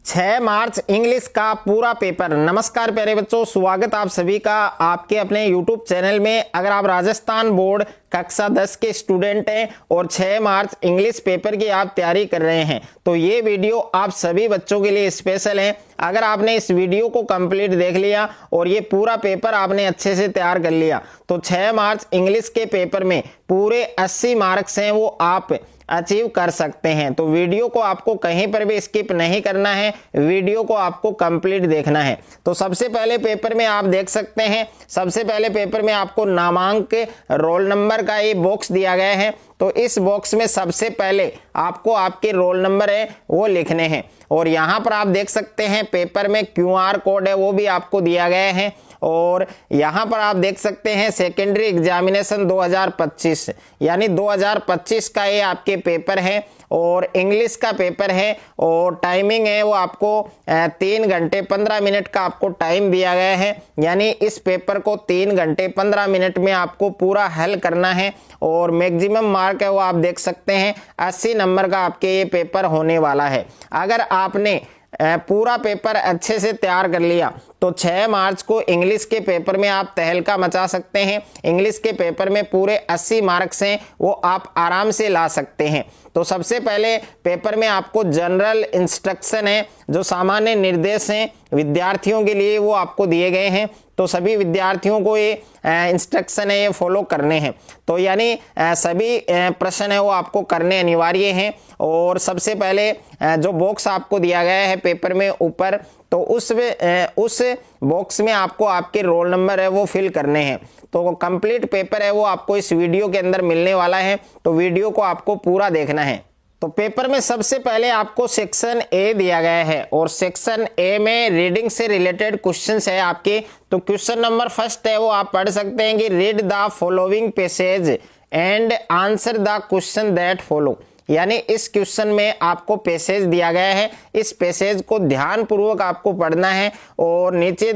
6 मार्च English का पूरा paper. नमस्कार प्यारे बच्चों, स्वागत आप सभी का आपके अपने YouTube चैनल में। अगर आप राजस्थान बोर्ड कक्षा 10 के स्टूडेंट हैं और 6 मार्च इंग्लिश पेपर की आप तैयारी कर रहे हैं तो ये वीडियो आप सभी बच्चों के लिए स्पेशल है। अगर आपने इस वीडियो को कंप्लीट देख लिया और ये पूरा पेपर आपने अच्छे से तैयार कर लिया तो 6 मार्च इंग्लिश के पेपर में पूरे 80 मार्क्स हैं वो आप अचीव कर सकते हैं। तो वीडियो को आपको कहीं पर भी स्किप नहीं करना है, वीडियो को आपको कंप्लीट देखना है। तो सबसे पहले पेपर में आप देख सकते हैं, सबसे पहले पेपर में आपको नामांक रोल नंबर का ये बॉक्स दिया गया है। तो इस बॉक्स में सबसे पहले आपको आपके रोल नंबर है वो लिखने हैं और यहाँ पर आप देख सकते हैं पेपर में QR कोड है वो भी आपको दिया गया है। और यहाँ पर आप देख सकते हैं सेकेंडरी एग्जामिनेशन 2025 यानी 2025 का ये आपके पेपर है और इंग्लिश का पेपर है और टाइमिंग है वो आपको 3 घंटे 15 मिनट का आपको टाइम दिया गया है। यानी इस पेपर को 3 घंटे 15 मिनट में आपको पूरा हल करना है और मैक्सिमम मार्क है वो आप देख सकते हैं 80 नंबर का आपके ये पेपर होने वाला है। अगर आपने पूरा पेपर अच्छे से तैयार कर लिया तो 6 मार्च को इंग्लिश के पेपर में आप तहलका मचा सकते हैं। इंग्लिश के पेपर में पूरे 80 मार्क्स हैं वो आप आराम से ला सकते हैं। तो सबसे पहले पेपर में आपको जनरल इंस्ट्रक्शन है, जो सामान्य निर्देश हैं विद्यार्थियों के लिए वो आपको दिए गए हैं। तो सभी विद्यार्थियों को ये इंस्ट्रक्शन है ये फॉलो करने हैं। तो यानी सभी प्रश्न है वो आपको करने अनिवार्य हैं। और सबसे पहले जो बॉक्स आपको दिया गया है पेपर में ऊपर, तो उस बॉक्स में आपको आपके रोल नंबर है वो फिल करने हैं। तो कंप्लीट पेपर है वो आपको इस वीडियो के अंदर मिलने वाला है, तो वीडियो को आपको पूरा देखना है। तो पेपर में सबसे पहले आपको सेक्शन ए दिया गया है और सेक्शन ए में रीडिंग से रिलेटेड क्वेश्चंस है आपके। तो क्वेश्चन नंबर फर्स्ट है वो आप पढ़ सकते हैं कि read the following passage and answer the question that follow. यानी इस क्वेश्चन में आपको पैसेज दिया गया है, इस पैसेज को ध्यान पूर्वक आपको पढ़ना है और नीचे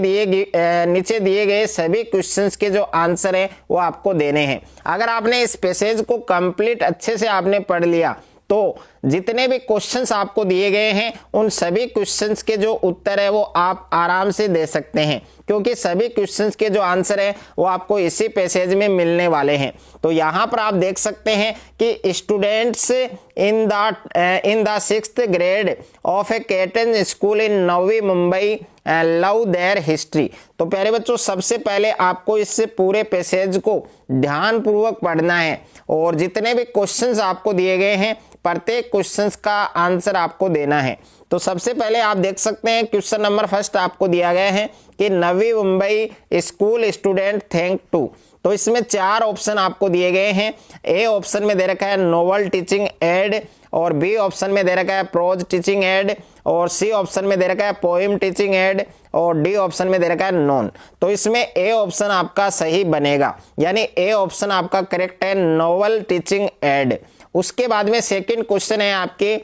दिए गए सभी क्वेश्चंस के जो आंसर है वो आपको देने हैं। अगर आपने इस पैसेज को कंप्लीट अच्छे से आपने पढ़ लिया तो जितने भी क्वेश्चंस आपको दिए गए हैं उन सभी क्वेश्चंस के जो उत्तर है वो आप आराम से दे सकते हैं, क्योंकि सभी क्वेश्चंस के जो आंसर है वो आपको इसी पैसेज में मिलने वाले हैं। तो यहाँ पर आप देख सकते हैं कि students in the 6th grade of A ketone school in Navi Mumbai love there history. तो प्यारे बच्चों, सबसे पहले आपको इस पूरे पैसेज को ध्यान पूर्वक पढ़ना है और जितने भी क्वेश्चंस आपको दिए गए हैं प्रत्येक क्वेश्चंस का आंसर आपको देना है। तो सबसे पहले आप देख सकते हैं क्वेश्चन नंबर फर्स्ट आपको दिया गया है कि Navi Mumbai school student thank to. तो इसमें 4 ऑप्शन आपको दिए गए हैं। ए ऑप्शन में दे रखा है नोवेल टीचिंग एड, और बी ऑप्शन में दे रखा है प्रोज टीचिंग एड, और सी ऑप्शन में दे रखा है पोएम टीचिंग एड, और डी ऑप्शन में दे रखा है नॉन। तो इसमें ए ऑप्शन आपका सही बनेगा, यानी ए ऑप्शन आपका करेक्ट है, नोवेल टीचिंग एड। उसके बाद में सेकंड क्वेश्चन है आपके,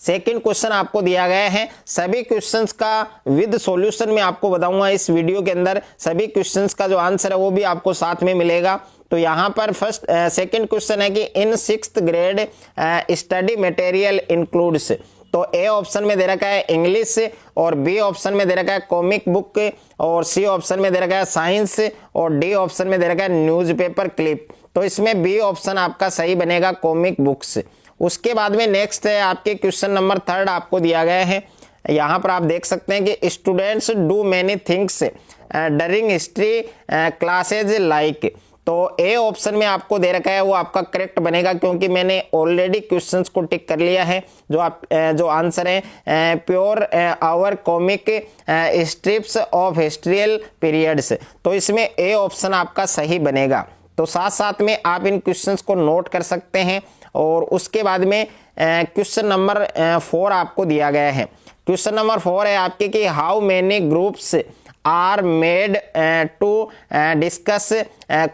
सेकंड क्वेश्चन आपको दिया गया है। सभी क्वेश्चंस का विद सॉल्यूशन में आपको बताऊंगा इस वीडियो के अंदर, सभी क्वेश्चंस का जो आंसर है वो भी आपको साथ में मिलेगा। तो यहाँ पर सेकंड क्वेश्चन है कि इन 6th grade study material includes. तो ए ऑप्शन में दे रखा है इंग्लिश, और बी ऑप्शन में दे रखा है कॉमिक बुक, और सी ऑप्शन में दे रखा है साइंस, और डी ऑप्शन में दे रखा है न्यूज़पेपर क्लिप। तो इसमें बी ऑप्शन आपका सही बनेगा, कॉमिक बुक्स। उसके बाद में नेक्स्ट है आपके क्वेश्चन नंबर 3 आपको दिया गया है। यहाँ पर आप देख सकते हैं कि students do many things during history classes like. तो ए ऑप्शन में आपको दे रखा है वो आपका करेक्ट बनेगा, क्योंकि मैंने ऑलरेडी क्वेश्चंस को टिक कर लिया है। जो आंसर है pure our comic strips of historical periods. तो इसमें ए ऑप्शन आपका सही बनेगा। तो साथ साथ में आप इन क्वेश्चंस को नोट कर सकते हैं। और उसके बाद में क्वेश्चन नंबर 4 आपको दिया गया है। क्वेश्चन नंबर 4 है आपके कि how many groups are made to discuss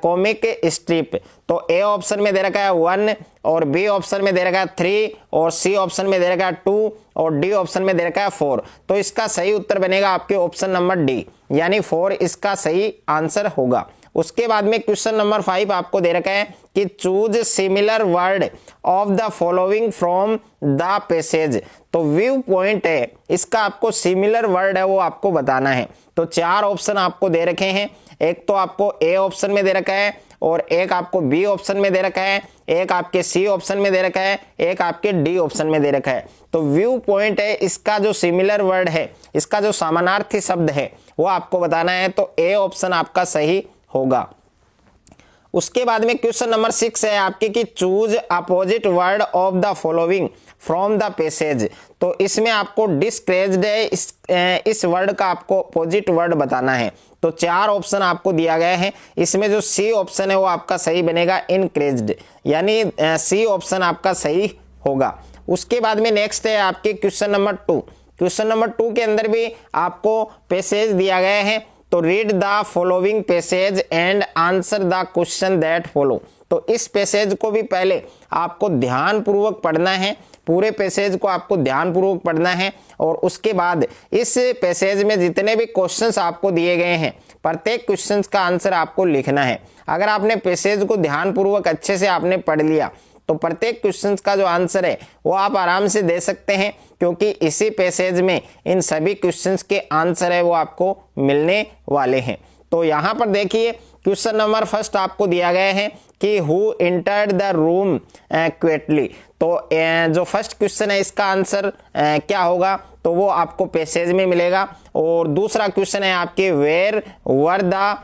comic strip. तो ए ऑप्शन में दे रखा है 1, और बी ऑप्शन में दे रखा है 3, और सी ऑप्शन में दे रखा है 2, और डी ऑप्शन में दे रखा है 4। तो इसका सही उत्तर बनेगा आपके ऑप्शन नंबर डी, यानी 4 इसका सही आंसर होगा। उसके बाद में क्वेश्चन नंबर 5 आपको दे रखा है कि choose similar word of the following from the passage. तो व्यू पॉइंट है, इसका आपको सिमिलर वर्ड है वो आपको बताना है। तो 4 ऑप्शन आपको दे रखे हैं, एक तो आपको ए ऑप्शन में दे रखा है और एक आपको बी ऑप्शन में दे रखा है, एक आपके सी ऑप्शन में दे रखा है, एक आपके डी ऑप्शन में दे रखा है। तो व्यू पॉइंट है, इसका जो सिमिलर वर्ड है, इसका जो समानार्थी शब्द है वो आपको बताना है। तो ए ऑप्शन आपका सही होगा। उसके बाद में क्वेश्चन नंबर 6 है आपके कि choose opposite word of the following from the passage. तो इसमें आपको डिस्करेज्ड है, इस वर्ड का आपको अपोजिट वर्ड बताना है। तो 4 ऑप्शन आपको दिया गया है, इसमें जो सी ऑप्शन है वो आपका सही बनेगा, इनकरेज्ड, यानी सी ऑप्शन आपका सही होगा। उसके बाद में नेक्स्ट है आपके क्वेश्चन नंबर 2। क्वेश्चन नंबर 2 के अंदर भी आपको पैसेज दिया गया है। तो read the following passage and answer the question that follow. तो इस पैसेज को भी पहले आपको ध्यानपूर्वक पढ़ना है, पूरे पैसेज को आपको ध्यानपूर्वक पढ़ना है और उसके बाद इस पैसेज में जितने भी क्वेश्चंस आपको दिए गए हैं प्रत्येक क्वेश्चंस का आंसर आपको लिखना है। अगर आपने पैसेज को ध्यानपूर्वक अच्छे से आपने पढ़ लिया तो प्रत्येक क्वेश्चंस का जो आंसर है वो आप आराम से दे सकते हैं, क्योंकि इसी पैसेज में इन सभी क्वेश्चंस के आंसर है वो आपको मिलने वाले हैं। तो यहाँ पर देखिए क्वेश्चन नंबर 1 आपको दिया गया है कि who entered the room quickly. तो जो फर्स्ट क्वेश्चन है इसका आंसर क्या होगा, तो वो आपको पैसेज में मिलेगा। और दूसरा क्वेश्चन है आपके where were the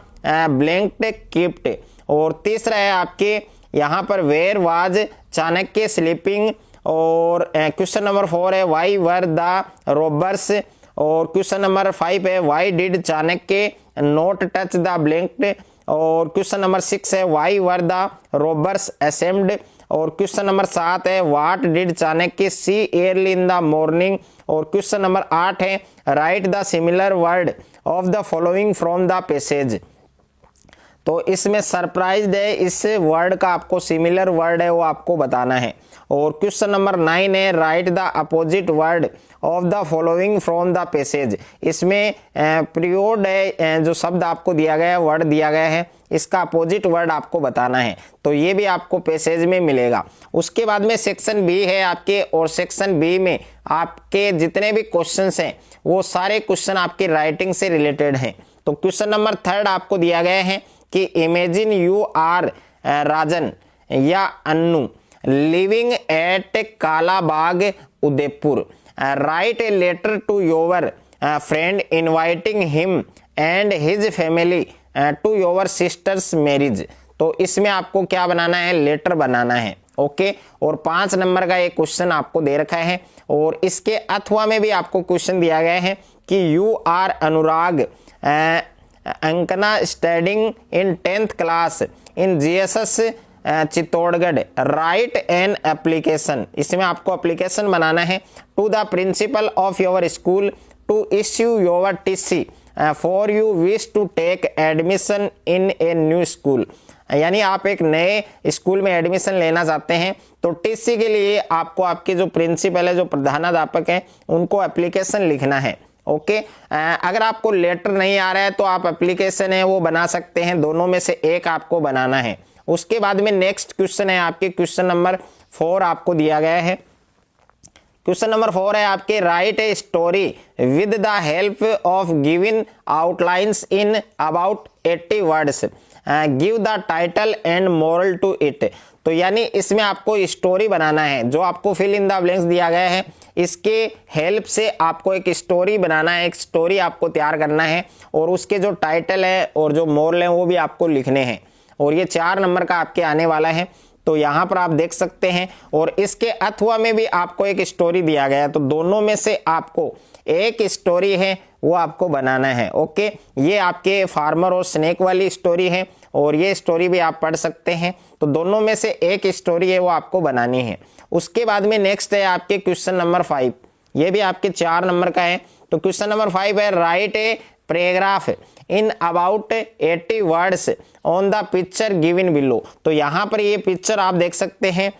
blankets kept. और तीसरा है आपके यहाँ पर वेयर वाज चाणक्य स्लीपिंग। और क्वेश्चन नंबर 4 है वाई वर द रोबर्स। और क्वेश्चन नंबर 5 है why did Chanakya not touch the blankets. और क्वेश्चन नंबर 6 है why were the robbers assembled. और क्वेश्चन नंबर 7 है what did Chanakya see early in the morning. और question number 8 है write the similar word of the following from the passage. तो इसमें surprised है, इस वर्ड का आपको सिमिलर वर्ड है वो आपको बताना है। और क्वेश्चन नंबर 9 है write the opposite word of the following from the passage. इसमें पीरियड है, जो शब्द आपको दिया गया है, वर्ड दिया गया है, इसका अपोजिट वर्ड आपको बताना है। तो ये भी आपको पैसेज में मिलेगा। उसके बाद में सेक्शन बी है आपके, और सेक्शन बी में आपके जितने भी क्वेश्चंस हैं वो सारे क्वेश्चन आपके राइटिंग से रिलेटेड हैं। तो क्वेश्चन नंबर 3 आपको दिया गया है कि इमेजिन यू आर राजन या Annu living at Kalabagh Udaipur, write a letter to your friend inviting him and his family to your sister's marriage. तो इसमें आपको क्या बनाना है, लेटर बनाना है। ओके, और 5 नंबर का एक क्वेश्चन आपको दे रखा है। और इसके अथवा में भी आपको क्वेश्चन दिया गया है कि you are Anurag Ankana studying in 10th class in GSS Chittorgarh, write an application. इसमें आपको एप्लीकेशन बनाना है to the principal of your school to issue your TC for you wish to take admission in a new school. यानी आप एक नए school में admission लेना चाहते हैं, तो टीसी के लिए आपको आपके जो प्रिंसिपल है, जो प्रधानाध्यापक हैं, उनको एप्लीकेशन लिखना है। ओके, अगर आपको लेटर नहीं आ रहा है तो आप एप्लीकेशन है वो बना सकते हैं, दोनों में से एक आपको बनाना है। उसके बाद में नेक्स्ट क्वेश्चन है आपके क्वेश्चन नंबर 4 आपको दिया गया है। क्वेश्चन नंबर 4 है आपके write a story with the help of given outlines in about 80 words, give the title and moral to it. तो यानी इसमें आपको स्टोरी बनाना है, जो आपको फिल इन द ब्लैंक्स दिया गया है इसके हेल्प से आपको एक स्टोरी बनाना है, एक स्टोरी आपको तैयार करना है, और उसके जो टाइटल है और जो मोरल है वो भी आपको लिखने हैं। और ये 4 नंबर का आपके आने वाला है, तो यहाँ पर आप देख सकते हैं। और इसके अथवा में भी आपको एक स्टोरी दिया गया है, तो दोनों में से आपको एक स्टोरी है वो आपको बनाना है। ओके, ये आपके फार्मर और स्नेक वाली स्टोरी है, और ये स्टोरी भी आप पढ़ सकते हैं। तो दोनों में से एक स्टोरी है वो आपको बनानी है। उसके बाद में नेक्स्ट है आपके क्वेश्चन नंबर 5, ये भी आपके 4 नंबर का है। तो क्वेश्चन नंबर 5 है right a paragraph in about 80 words on the picture given below. तो यहाँ पर ये पिक्चर आप देख सकते हैं,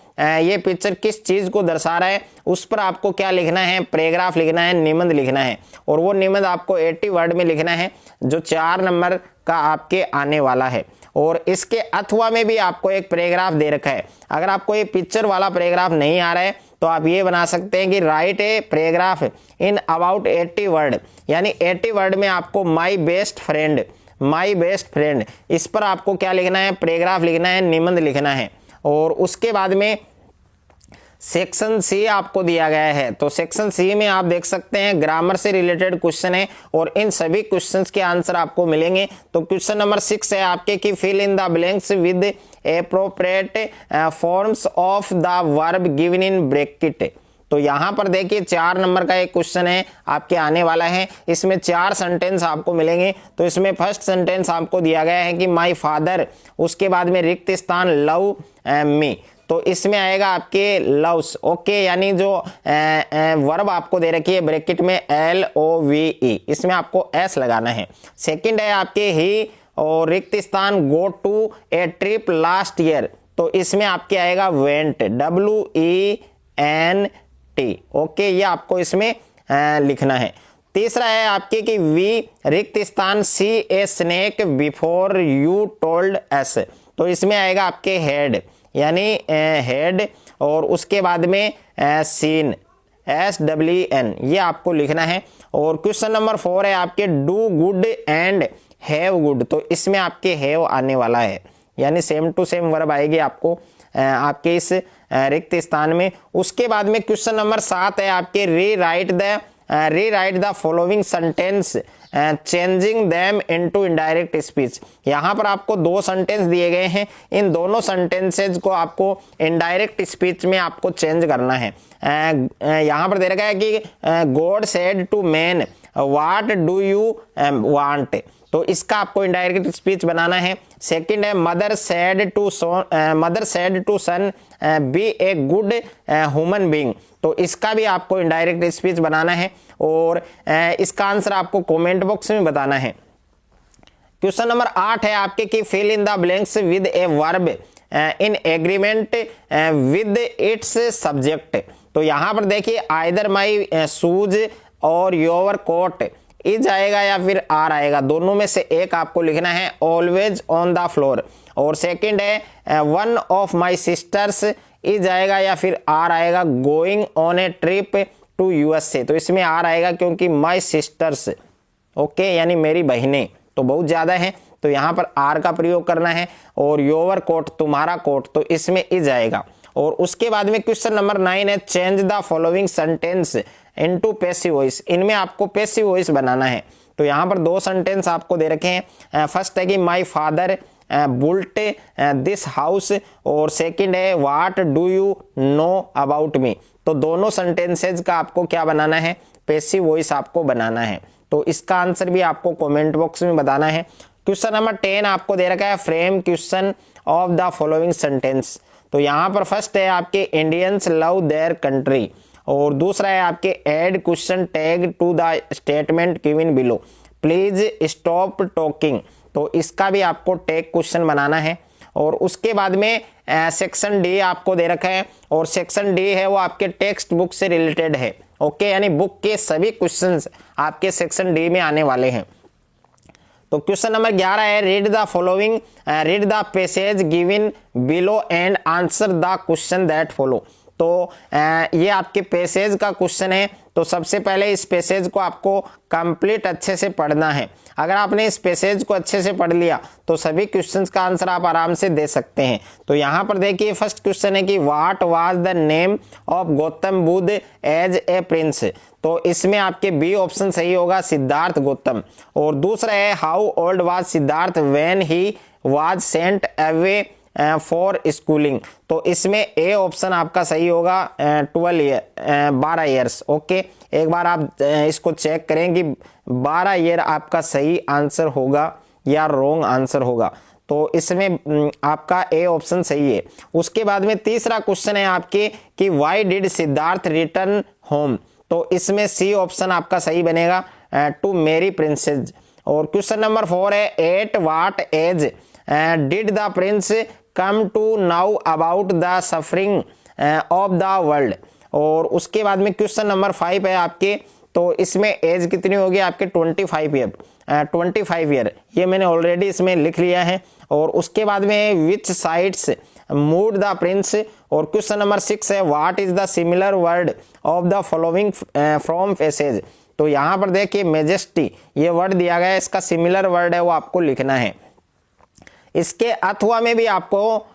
ये पिक्चर किस चीज को दर्शा रहा है उस पर आपको क्या लिखना है, पैराग्राफ लिखना है, निबंध लिखना है। और वो निबंध आपको 80 वर्ड में लिखना है, जो 4 नंबर का आपके आने वाला है। और इसके अथवा में भी आपको एक पैराग्राफ दे रखा है। अगर आपको ये पिक्चर वाला पैराग्राफ नहीं आ रहा है तो आप ये बना सकते हैं कि right a paragraph in about 80 word, यानी 80 वर्ड में आपको माई बेस्ट फ्रेंड, इस पर आपको क्या लिखना है, पैराग्राफ लिखना है, निबंध लिखना है। और उसके बाद में सेक्शन सी आपको दिया गया है, तो सेक्शन सी में आप देख सकते हैं ग्रामर से रिलेटेड क्वेश्चन है और इन सभी क्वेश्चंस के आंसर आपको मिलेंगे। तो क्वेश्चन नंबर 6 है आपके कि fill in the blanks with appropriate forms of the verb given in bracket. तो यहाँ पर देखिए 4 नंबर का एक क्वेश्चन है आपके आने वाला है, इसमें 4 सेंटेंस आपको मिलेंगे। तो इसमें फर्स्ट सेंटेंस आपको दिया गया है कि माय फादर, उसके बाद में रिक्त स्थान लव मी, तो इसमें आएगा आपके लव्स, ओके, यानी जो वर्ब आपको दे रखी है ब्रैकेट में LOVE, इसमें आपको S लगाना है। सेकंड है आपके ही और रिक्त स्थान go to a trip last year, तो इसमें आपके आएगा वेंट, WENT, ओके, ये आपको इसमें लिखना है। तीसरा है आपके कि वी रिक्त स्थान see a snake before you told us, तो इसमें आएगा आपके हेड, यानी हेड, और उसके बाद में सीन SWN, ये आपको लिखना है। और क्वेश्चन नंबर 4 है आपके do good and have good, तो इसमें आपके हैव आने वाला है, यानी सेम टू सेम वर्ब आएगी आपको आपके इस रिक्त स्थान में। उसके बाद में क्वेश्चन नंबर 7 है आपके rewrite the following sentence changing them into indirect speech. यहाँ पर आपको 2 सेंटेंस दिए गए हैं, इन दोनों सेंटेंसेज को आपको इनडायरेक्ट स्पीच में आपको चेंज करना है। यहाँ पर दे रखा है कि God said to man what do you want, तो इसका आपको इनडायरेक्ट स्पीच बनाना है। सेकंड है mother said to son be a good human being, तो इसका भी आपको इनडायरेक्ट स्पीच बनाना है और इसका आंसर आपको कमेंट बॉक्स में बताना है। क्वेश्चन नंबर 8 है आपके कि fill in the blanks with a verb in agreement with its subject, तो यहाँ पर देखिए either my shoes or your coat is आएगा या फिर आर आएगा, दोनों में से एक आपको लिखना है, ऑलवेज ऑन द फ्लोर। और सेकंड है one of my sisters is आएगा या फिर आर आएगा, going on a trip to USA, तो इसमें आर आएगा क्योंकि माई सिस्टर्स, ओके, यानी मेरी बहनें तो बहुत ज़्यादा हैं, तो यहाँ पर आर का प्रयोग करना है। और योर कोट, तुम्हारा कोट, तो इसमें इज आएगा। और उसके बाद में क्वेश्चन नंबर 9 है change the following sentence into passive voice, इनमें आपको पैसिव वॉइस बनाना है। तो यहाँ पर 2 सेंटेंस आपको दे रखे हैं, फर्स्ट है कि my father built this house, और सेकंड है what do you know about me, तो दोनों सेंटेंसेज का आपको क्या बनाना है, पैसिव वॉइस आपको बनाना है। तो इसका आंसर भी आपको कमेंट बॉक्स में बताना है। क्वेश्चन नंबर 10 आपको दे रखा है frame question of the following sentence, तो यहाँ पर फर्स्ट है आपके इंडियंस लव देयर कंट्री, और दूसरा है आपके add question tag to the statement given below, please stop talking, तो इसका भी आपको टैग क्वेश्चन बनाना है। और उसके बाद में सेक्शन डी आपको दे रखा है, और सेक्शन डी है वो आपके टेक्स्ट बुक से रिलेटेड है, ओके, यानी बुक के सभी क्वेश्चंस आपके सेक्शन डी में आने वाले हैं। तो क्वेश्चन नंबर 11 है read the passage given below and answer the question that follow, तो ये आपके पैसेज का क्वेश्चन है। तो सबसे पहले इस पैसेज को आपको कंप्लीट अच्छे से पढ़ना है। अगर आपने इस पैसेज को अच्छे से पढ़ लिया तो सभी क्वेश्चंस का आंसर आप आराम से दे सकते हैं। तो यहाँ पर देखिए फर्स्ट क्वेश्चन है कि what was the name of Gautam Buddha as a prince, तो इसमें आपके बी ऑप्शन सही होगा, सिद्धार्थ गौतम। और दूसरा है how old was Siddharth when he was sent away for schooling, तो इसमें ए ऑप्शन आपका सही होगा 12 ईयर्स, ओके। एक बार आप इसको चेक करें कि 12 ईयर आपका सही आंसर होगा या रॉन्ग आंसर होगा, तो इसमें आपका ए ऑप्शन सही है। उसके बाद में तीसरा क्वेश्चन है आपके कि why did Siddharth return home, तो इसमें सी ऑप्शन आपका सही बनेगा, टू मैरी प्रिंसेस। और क्वेश्चन नंबर 4 है at what age did the prince come to know about the suffering of the world. और उसके बाद में क्वेश्चन नंबर 5 है आपके तो इसमें एज कितनी होगी आपके 25 ईयर, 25 ईयर, ये मैंने ऑलरेडी इसमें लिख लिया है। और उसके बाद में विच साइट्स मूड द प्रिंस, और क्वेश्चन नंबर 6 है what is the similar word of the following from passage. तो यहाँ पर देखिए मेजेस्टी ये वर्ड दिया गया है, इसका सिमिलर वर्ड है वो आपको लिखना है। इसके अथवा में भी आपको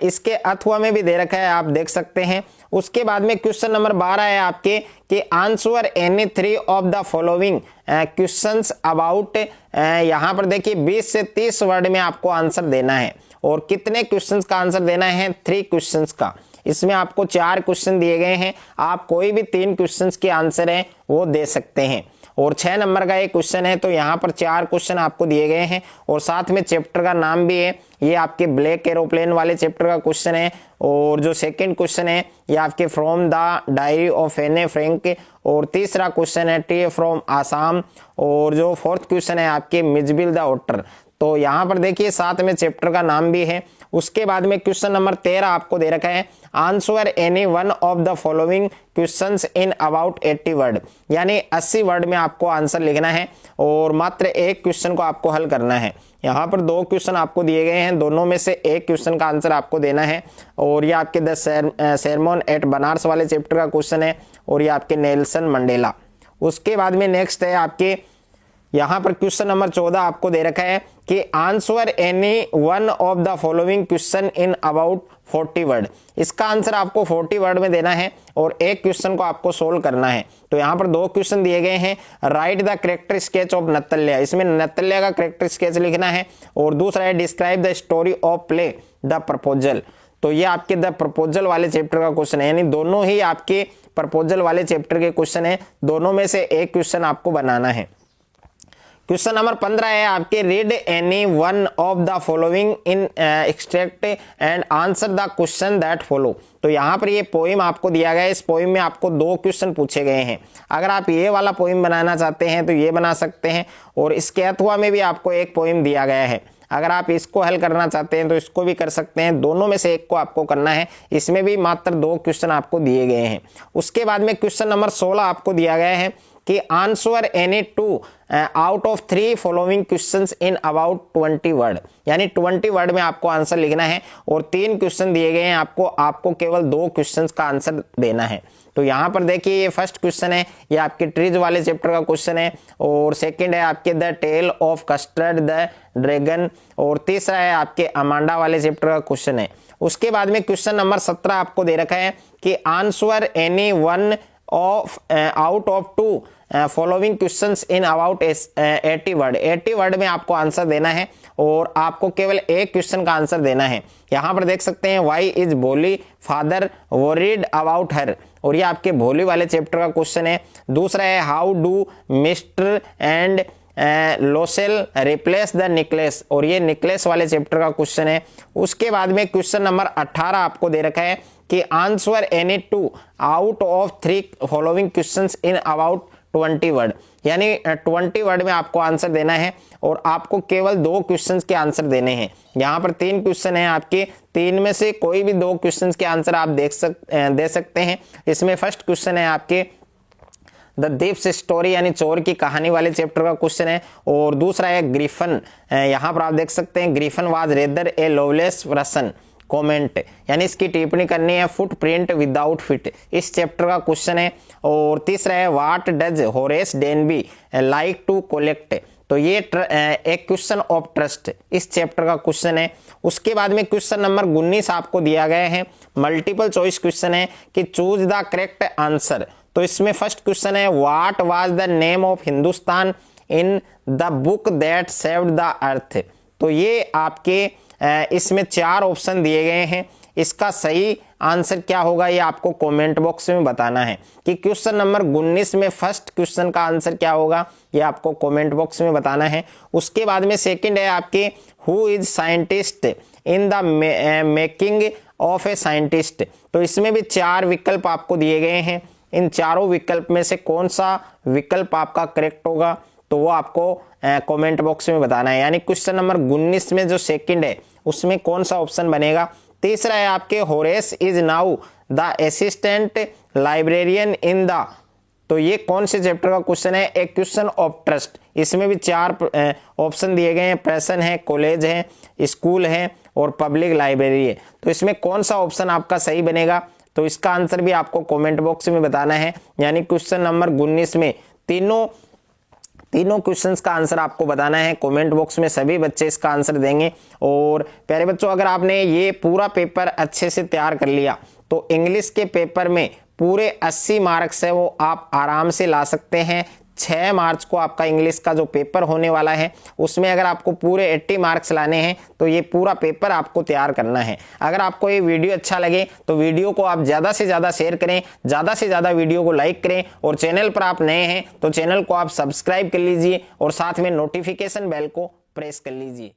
इसके अथवा में भी दे रखा है, आप देख सकते हैं। उसके बाद में क्वेश्चन नंबर 12 है आपके कि answer any 3 of the following questions about, यहाँ पर देखिए 20 से 30 वर्ड में आपको आंसर देना है। और कितने क्वेश्चंस का आंसर देना है? 3 क्वेश्चंस का। इसमें आपको 4 क्वेश्चन दिए गए हैं, आप कोई भी 3 क्वेश्चंस के आंसर है वो दे सकते हैं। और 6 नंबर का एक क्वेश्चन है, तो यहाँ पर 4 क्वेश्चन आपको दिए गए हैं और साथ में चैप्टर का नाम भी है। ये आपके ब्लैक एरोप्लेन वाले चैप्टर का क्वेश्चन है। और जो सेकंड क्वेश्चन है ये आपके from the diary of Anne a Frank, और तीसरा क्वेश्चन है टी फ्रॉम आसाम, और जो फोर्थ क्वेश्चन है आपके मिजबिल द ओटर। तो यहाँ पर देखिए साथ में चैप्टर का नाम भी है। उसके बाद में क्वेश्चन नंबर 13 आपको दे रखा है answer any one of the following questions in about 80 word, यानी 80 वर्ड में आपको आंसर लिखना है और मात्र एक क्वेश्चन को आपको हल करना है। यहाँ पर 2 क्वेश्चन आपको दिए गए हैं, दोनों में से एक क्वेश्चन का आंसर आपको देना है। और ये आपके द सेरेमन एट बनारस वाले चैप्टर का क्वेश्चन है, और ये आपके नेल्सन मंडेला। उसके बाद में नेक्स्ट है आपके यहाँ पर क्वेश्चन नंबर 14 आपको दे रखा है कि answer any one of the following question in about 40 word. इसका आंसर आपको 40 वर्ड में देना है और एक क्वेश्चन को आपको सोल्व करना है। तो यहाँ पर 2 क्वेश्चन दिए गए हैं, write the character sketch of Natalya, इसमें नत्तल्या का करेक्टर स्केच लिखना है। और दूसरा है describe the story of play the proposal. तो ये आपके द प्रपोजल वाले चैप्टर का क्वेश्चन है, यानी दोनों ही आपके प्रपोजल वाले चैप्टर के क्वेश्चन है, दोनों में से एक क्वेश्चन आपको बनाना है। क्वेश्चन नंबर 15 है आपके read any one of the following in extract and answer the question that follow. तो यहाँ पर ये पोइम आपको दिया गया है, इस पोइम में आपको 2 क्वेश्चन पूछे गए हैं। अगर आप ये वाला पोइम बनाना चाहते हैं तो ये बना सकते हैं, और इसके अथवा में भी आपको एक पोइम दिया गया है। अगर आप इसको हल करना चाहते हैं तो इसको भी कर सकते हैं, दोनों में से एक को आपको करना है। इसमें भी मात्र 2 क्वेश्चन आपको दिए गए हैं। उसके बाद में क्वेश्चन नंबर 16 आपको दिया गया है कि answer any 2 out of 3 following questions in about 20 word, यानी 20 वर्ड में आपको आंसर लिखना है। और 3 क्वेश्चन दिए गए हैं आपको केवल 2 क्वेश्चंस का आंसर देना है। तो यहाँ पर देखिए ये फर्स्ट क्वेश्चन है, ये आपके ट्रीज वाले चैप्टर का क्वेश्चन है। और सेकंड है आपके the tale of Custard the dragon, और तीसरा है आपके अमांडा वाले चैप्टर का क्वेश्चन है। उसके बाद में क्वेश्चन नंबर 17 आपको दे रखा है कि answer any one of out of 2 following questions in about 80 word. 80 word में आपको आंसर देना है और आपको केवल एक क्वेश्चन का आंसर देना है। यहाँ पर देख सकते हैं व्हाई इज भोली फादर वरीड अबाउट हर, और ये आपके भोली वाले चैप्टर का क्वेश्चन है। दूसरा है how do mister and Loisel replace the necklace, और ये निकलेस वाले चैप्टर का क्वेश्चन है। उसके बाद में क्वेश्चन नंबर 18 आपको दे रखा है कि answer any 2 out of 3 following questions in about 20 word, यानी 20 वर्ड में आपको आंसर देना है और आपको केवल 2 क्वेश्चंस के आंसर देने हैं। यहाँ पर 3 क्वेश्चन हैं आपके, 3 में से कोई भी 2 क्वेश्चंस के आंसर आप दे सकते हैं। इसमें फर्स्ट क्वेश्चन है आपके द थीफ्स स्टोरी, यानी चोर की कहानी वाले चैप्टर का क्वेश्चन है। और दूसरा है ग्रिफन, यहाँ पर आप देख सकते हैं Griffin was rather a loveless person comment, यानी इसकी टिप्पणी करनी है फुटप्रिंट विदाउट फिट, इस चैप्टर का क्वेश्चन है। और तीसरा है what does Horace Danby like to collect, तो ये एक क्वेश्चन ऑफ ट्रस्ट, इस चैप्टर का क्वेश्चन है। उसके बाद में क्वेश्चन नंबर 19 आपको दिया गया है, मल्टीपल चॉइस क्वेश्चन है कि चूज द करेक्ट आंसर। तो इसमें फर्स्ट क्वेश्चन है what was the name of Hindustan in the book that saved the earth. तो ये आपके इसमें 4 ऑप्शन दिए गए हैं, इसका सही आंसर क्या होगा ये आपको कमेंट बॉक्स में बताना है कि क्वेश्चन नंबर 19 में फर्स्ट क्वेश्चन का आंसर क्या होगा, ये आपको कमेंट बॉक्स में बताना है। उसके बाद में सेकंड है आपके who is scientist in the making of a scientist. तो इसमें भी 4 विकल्प आपको दिए गए हैं, इन चारों विकल्प में से कौन सा विकल्प आपका करेक्ट होगा तो वो आपको कमेंट बॉक्स में बताना है। यानी क्वेश्चन नंबर 19 में जो सेकंड है उसमें कौन सा ऑप्शन बनेगा। तीसरा है आपके Horace is now the assistant librarian in the तो ये कौन से चैप्टर का क्वेश्चन है? एक क्वेश्चन ऑफ ट्रस्ट। इसमें भी 4 ऑप्शन दिए गए हैं, प्रेसन है, कॉलेज है, स्कूल है और पब्लिक लाइब्रेरी है। तो इसमें कौन सा ऑप्शन आपका सही बनेगा? तो इसका आंसर भी आपको कमेंट बॉक्स में बताना है। यानी क्वेश्चन नंबर 19 में तीनों क्वेश्चंस का आंसर आपको बताना है। कमेंट बॉक्स में सभी बच्चे इसका आंसर देंगे। और प्यारे बच्चों, अगर आपने ये पूरा पेपर अच्छे से तैयार कर लिया तो इंग्लिश के पेपर में पूरे 80 मार्क्स है वो आप आराम से ला सकते हैं। 6 मार्च को आपका इंग्लिश का जो पेपर होने वाला है उसमें अगर आपको पूरे 80 मार्क्स लाने हैं तो ये पूरा पेपर आपको तैयार करना है। अगर आपको ये वीडियो अच्छा लगे तो वीडियो को आप ज़्यादा से ज़्यादा शेयर करें, ज़्यादा से ज़्यादा वीडियो को लाइक करें और चैनल पर आप नए हैं तो चैनल को आप सब्सक्राइब कर लीजिए और साथ में नोटिफिकेशन बेल को प्रेस कर लीजिए।